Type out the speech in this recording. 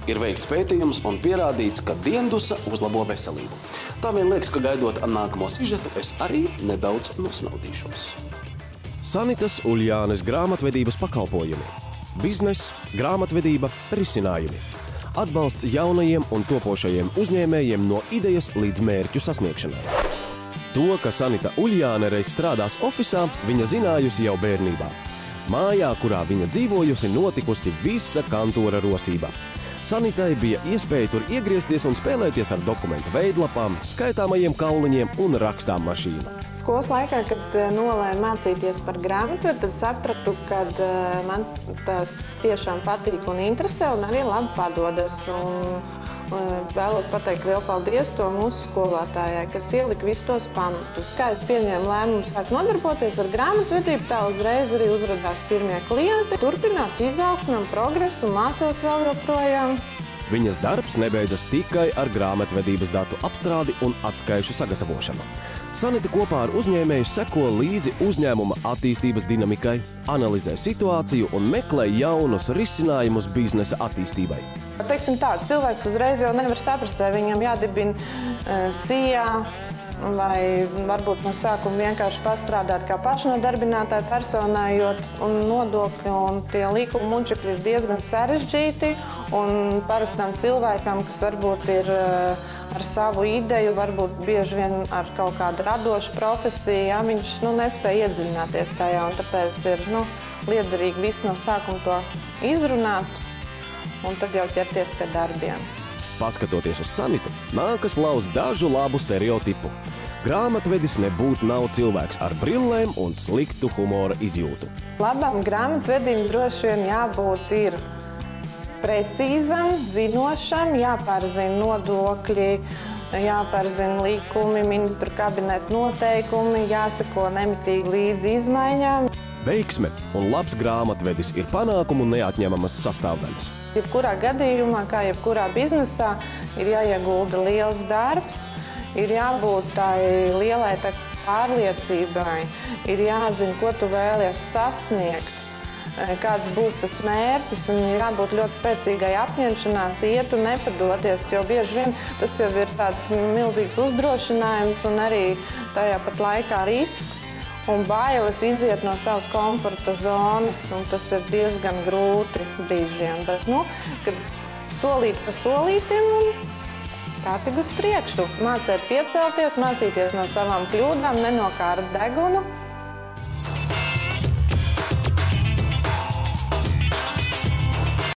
Ir veikts pētījums un pierādīts, ka diendusa uzlabo veselību. Tā vien liekas, ka gaidot nākamo sižetu, es arī nedaudz nosnaudīšos. Sanitas Uljānes grāmatvedības pakalpojumi. Biznes, grāmatvedība, risinājumi. Atbalsts jaunajiem un topošajiem uzņēmējiem no idejas līdz mērķu sasniegšanai. To, ka Sanita Uljāne reiz strādās ofisā, viņa zinājusi jau bērnībā. Mājā, kurā viņa dzīvojusi, notikusi visa kantora rosība. Sanitai bija iespēja tur iegriezties un spēlēties ar dokumentu veidlapām, skaitāmajiem kauliņiem un rakstām mašīnu. Skolas laikā, kad nolēmu mācīties par grāmatvedi, tad sapratu, ka man tas tiešām patīk un interesē un arī labi padodas. Vēlos pateikt lielu paldies to mūsu skolotājai, kas ielika visus tos pamatus. Kā es pieņēmu lēmumu sākt nodarboties ar grāmatvedību, tā uzreiz arī uzradās pirmie klienti. Turpinās izaugsme un progresu un mācos vēl joprojām. Viņas darbs nebeidzas tikai ar grāmatvedības datu apstrādi un atskaišu sagatavošanu. Sanita kopā ar uzņēmēju seko līdzi uzņēmuma attīstības dinamikai, analizē situāciju un meklē jaunus risinājumus biznesa attīstībai. Teiksim tā, cilvēks uzreiz jau nevar saprast, vai viņam jādibina SIA, vai varbūt no sākuma vienkārši pastrādāt kā pašnodarbinātāja personai, jo nodokļi un tie līkuma muļķekļi ir diezgan sarežģīti, un parastam cilvēkam, kas varbūt ir ar savu ideju, varbūt bieži vien ar kaut kādu radošu profesiju, ja, viņš nespēja iedziļināties tajā, un tāpēc ir liederīgi visu no sākuma to izrunāt, un tad jau ķerties pie darbiem. Paskatoties uz Sanitu, nākas lauzt dažu labu stereotipu. Grāmatvedis nebūtu nav cilvēks ar brillēm un sliktu humora izjūtu. Labam grāmatvedim droši vien jābūt ir precīzam, zinošam, jāpārzina nodokļi, jāpārzina likumi, ministru kabineta noteikumi, jāseko nemitīgi līdzi izmaiņām. Veiksme un labs grāmatvedis ir panākumu neatņemamas sastāvdaļas. Jebkurā gadījumā, kā jebkurā biznesā, ir jāiegulda liels darbs, ir jābūt tai lielai pārliecībai, ir jāzina, ko tu vēlies sasniegt, kāds būs tas mērķis, un ir jābūt ļoti spēcīgai apņemšanās, iet un nepadoties, jo bieži vien tas jau ir tāds milzīgs uzdrošinājums un arī tajā pat laikā risks. Un bailes iziet no savas komforta zonas, un tas ir diezgan grūti brīžiem. Bet, kad solīt pa solītim, un tā tik uz priekšu. Mācēt piecelties, mācīties no savām kļūdām, nenokārt degunu.